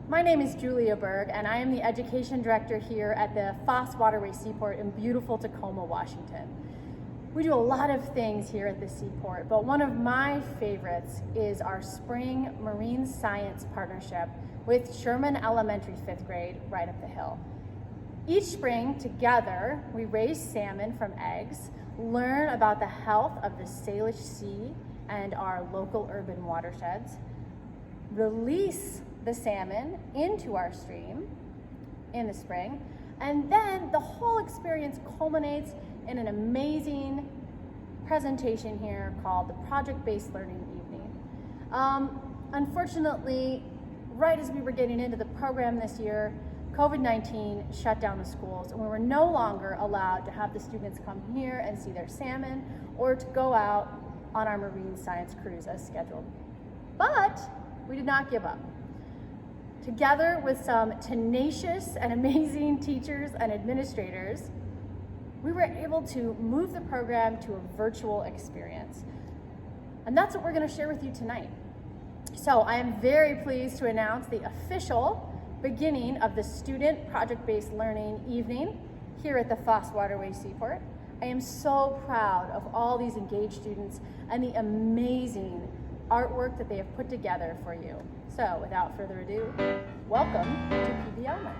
My name is Julia Berg, and I am the Education Director here at the Foss Waterway Seaport in beautiful Tacoma, Washington. We do a lot of things here at the Seaport, but one of my favorites is our spring marine science partnership with Sherman Elementary 5th grade right up the hill. Each spring, together, we raise salmon from eggs, learn about the health of the Salish Sea and our local urban watersheds, release the salmon into our stream in the spring, and then the whole experience culminates in an amazing presentation here called the Project-Based Learning Evening. Unfortunately, right as we were getting into the program this year, COVID-19 shut down the schools, and we were no longer allowed to have the students come here and see their salmon or to go out on our marine science cruise as scheduled. But we did not give up. Together with some tenacious and amazing teachers and administrators, we were able to move the program to a virtual experience. And that's what we're going to share with you tonight. So I am very pleased to announce the official beginning of the Student Project-Based Learning Evening here at the Foss Waterway Seaport. I am so proud of all these engaged students and the amazing artwork that they have put together for you. So without further ado, welcome to PBL Night.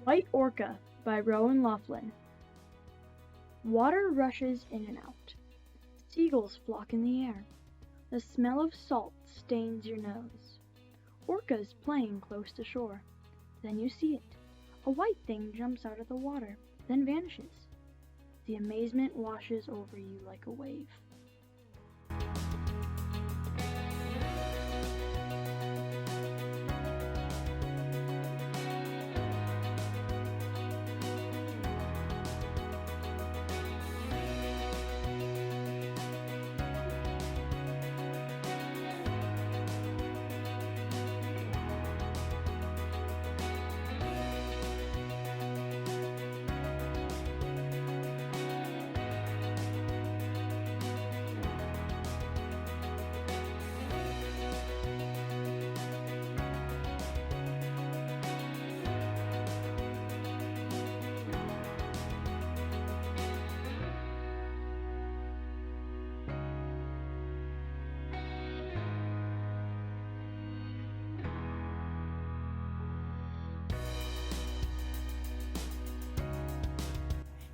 White Orca by Rowan Laughlin. Water rushes in and out. Seagulls flock in the air. The smell of salt stains your nose. Orcas playing close to shore. Then you see it. A white thing jumps out of the water, then vanishes. The amazement washes over you like a wave.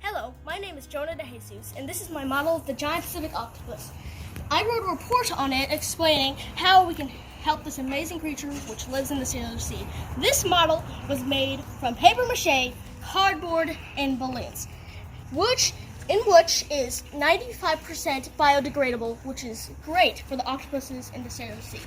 Hello, my name is Jonah DeJesus, and this is my model of the giant Pacific octopus. I wrote a report on it explaining how we can help this amazing creature which lives in the Sailor Sea. This model was made from paper mache, cardboard, and balloons, which is 95% biodegradable, which is great for the octopuses in the Sailor Sea.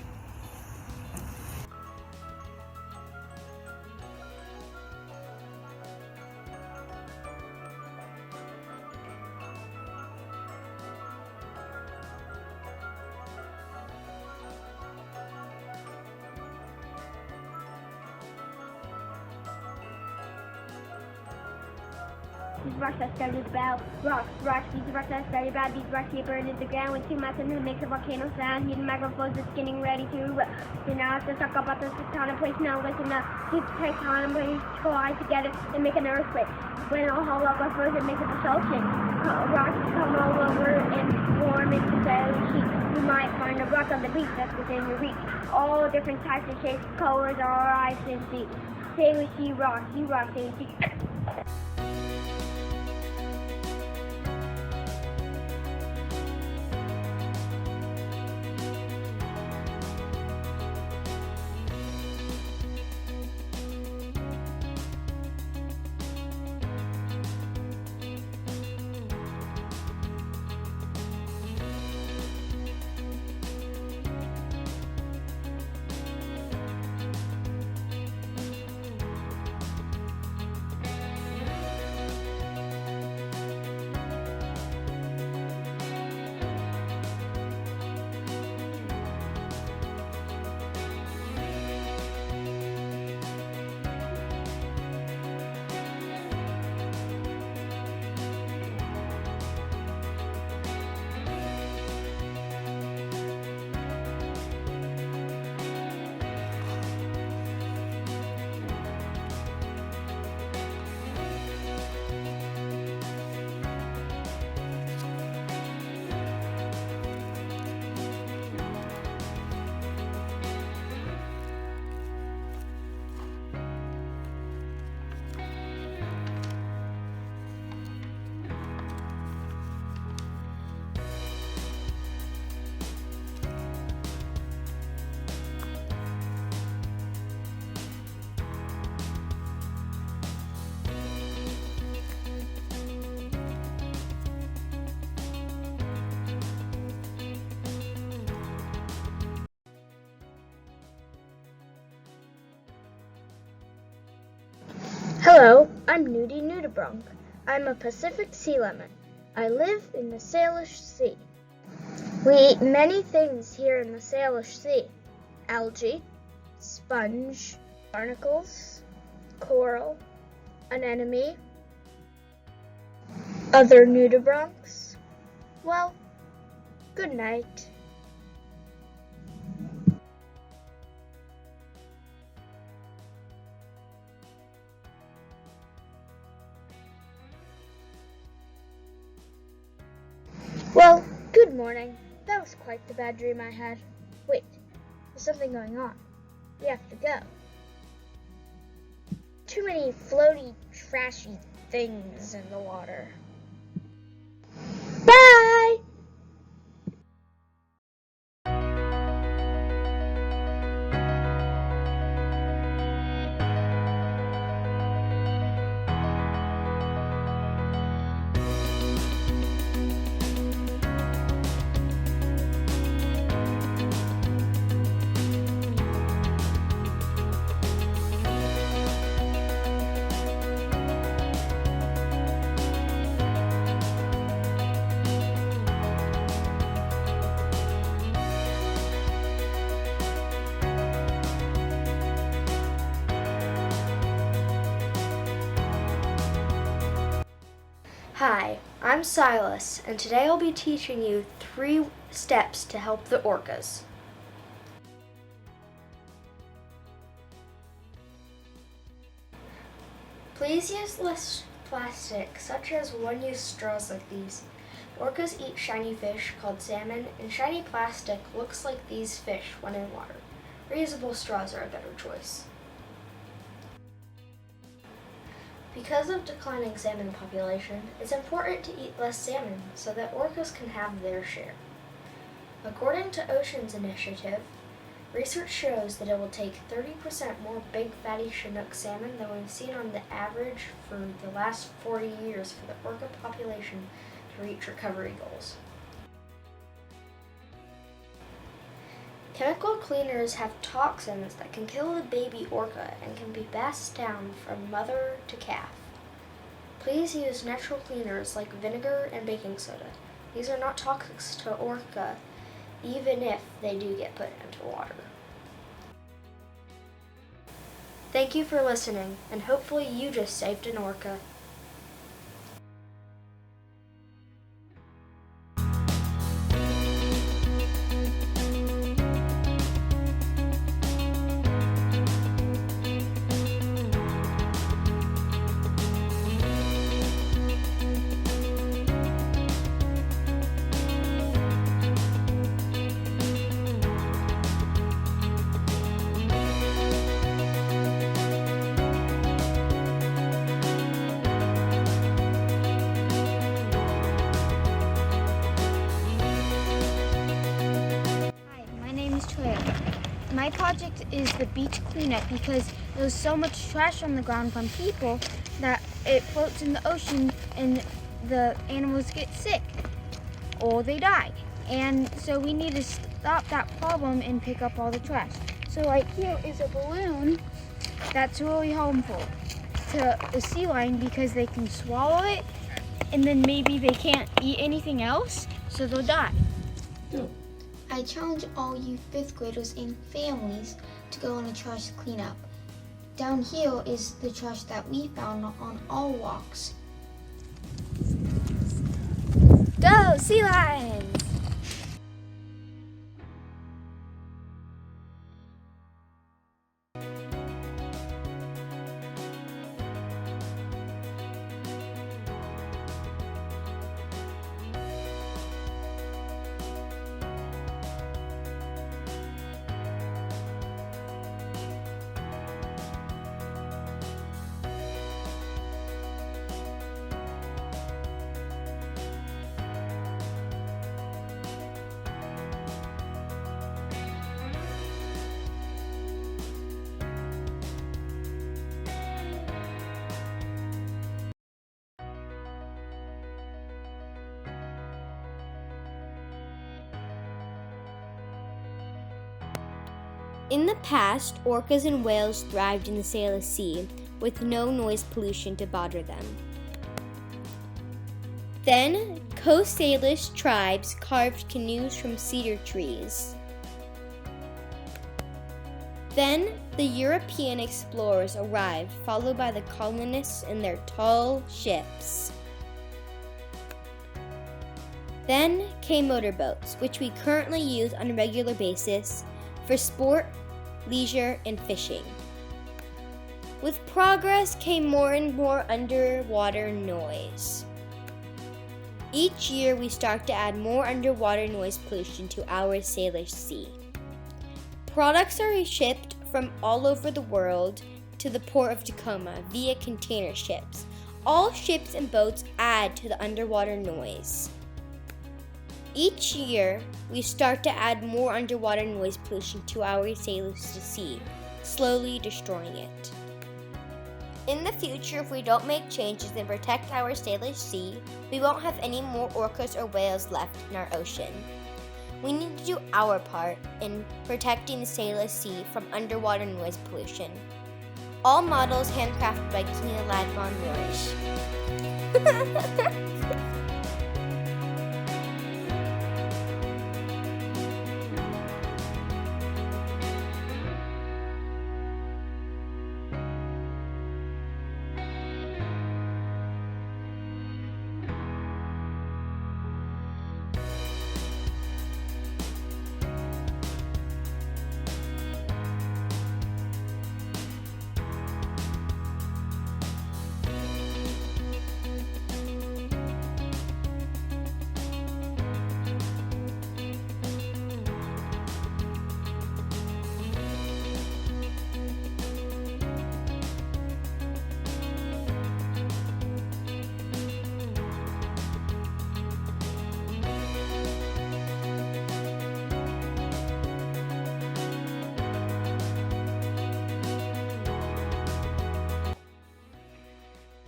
These rocks that started the bell. Rocks, these rocks that started bad. These rocks here burned into the ground with 2 mass and it makes a volcano sound. Heat and microphones is getting ready to erupt. So now have to talk about the tectonic plates. Now listen up. These tectonic plates collide together and make an earthquake. When all hollow up first, it makes a ocean. Rocks come all over and form into the sheet. You might find a rock on the beach that's within your reach. All different types of shapes, colors, our eyes can see. Sailor Sea rocks, you rock, Sailor Sea. Hello, I'm Nudie Nudibranch. I'm a Pacific sea lemon. I live in the Salish Sea. We eat many things here in the Salish Sea. Algae, sponge, barnacles, coral, anemone, other nudibranchs. Well, good night. Well, good morning. That was quite the bad dream I had. Wait, there's something going on. We have to go. too many floaty, trashy things in the water. Bye! Hi, I'm Silas, and today I'll be teaching you 3 steps to help the orcas. Please use less plastic, such as one-use straws like these. Orcas eat shiny fish called salmon, and shiny plastic looks like these fish when in water. Reusable straws are a better choice. Because of declining salmon population, it's important to eat less salmon so that orcas can have their share. According to Ocean's Initiative, research shows that it will take 30% more big fatty Chinook salmon than we've seen on the average for the last 40 years for the orca population to reach recovery goals. Chemical cleaners have toxins that can kill the baby orca and can be passed down from mother to calf. Please use natural cleaners like vinegar and baking soda. These are not toxic to orca, even if they do get put into water. Thank you for listening, and hopefully you just saved an orca. My project is the beach cleanup because there's so much trash on the ground from people that it floats in the ocean and the animals get sick or they die. And so we need to stop that problem and pick up all the trash. So right here is a balloon that's really harmful to the sea lion because they can swallow it and then maybe they can't eat anything else, so they'll die. I challenge all you 5th graders and families to go on a trash cleanup. Down here is the trash that we found on all walks. Go, sea lions! In the past, orcas and whales thrived in the Salus Sea with no noise pollution to bother them. Then, Coast Salish tribes carved canoes from cedar trees. Then, the European explorers arrived, followed by the colonists in their tall ships. Then came motorboats, which we currently use on a regular basis for sport, leisure, and fishing. With progress came more and more underwater noise. Each year we start to add more underwater noise pollution to our Salish Sea. Products are shipped from all over the world to to the port of Tacoma via container ships. All ships and boats add to the underwater noise. Each year, we start to add more underwater noise pollution to our Salish Sea, slowly destroying it. In the future, if we don't make changes and protect our Salish Sea, we won't have any more orcas or whales left in our ocean. We need to do our part in protecting the Salish Sea from underwater noise pollution. All models handcrafted by Kina Ladmon Roche.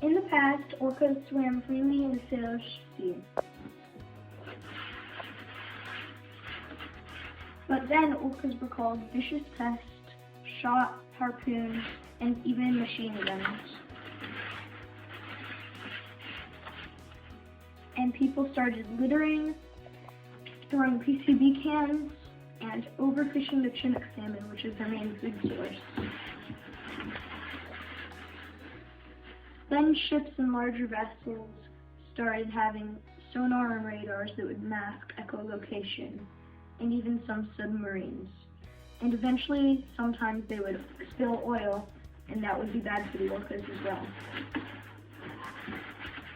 In the past, orcas swam freely in the Salish Sea. But then orcas were called vicious pests, shot, harpooned, and even machine guns. And people started littering, throwing PCB cans, and overfishing the Chinook salmon, which is their main food source. Then ships and larger vessels started having sonar and radars that would mask echolocation, and even some submarines. And eventually, sometimes they would spill oil, and that would be bad for the orcas as well.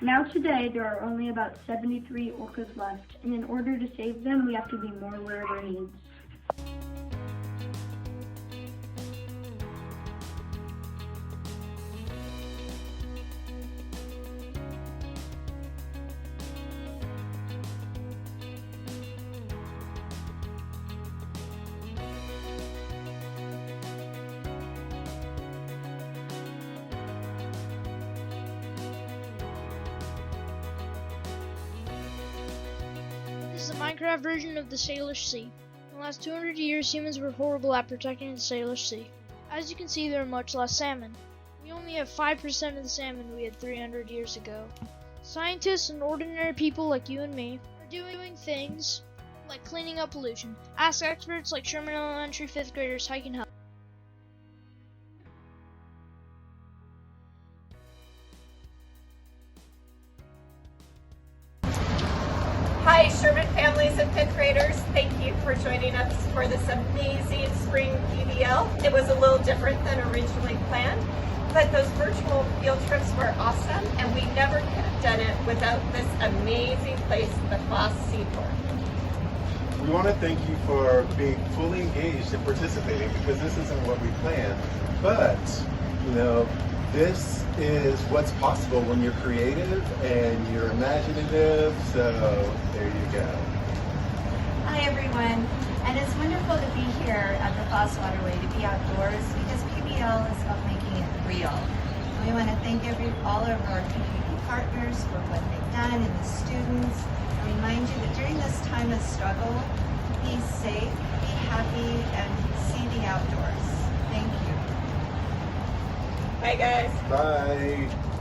Now today, there are only about 73 orcas left, and in order to save them, we have to be more aware of their needs. This is the Minecraft version of the Salish Sea. In the last 200 years, humans were horrible at protecting the Salish Sea. As you can see, there are much less salmon. We only have 5% of the salmon we had 300 years ago. Scientists and ordinary people like you and me are doing things like cleaning up pollution. Ask experts like Sherman Elementary 5th graders how you can help. Hi, Sherman families and 5th graders. Thank you for joining us for this amazing spring PBL. It was a little different than originally planned, but those virtual field trips were awesome, and we never could have done it without this amazing place, the Foss Seaport. We want to thank you for being fully engaged and participating, because this isn't what we planned, but this is what's possible when you're creative and you're imaginative, so there you go. Hi everyone, and it's wonderful to be here at the Foss Waterway, to be outdoors, because PBL is about making it real. We want to thank all of our community partners for what they've done, and the students, and remind you that during this time of struggle, be safe, be happy, and see the outdoors. Thank you. Bye guys. Bye.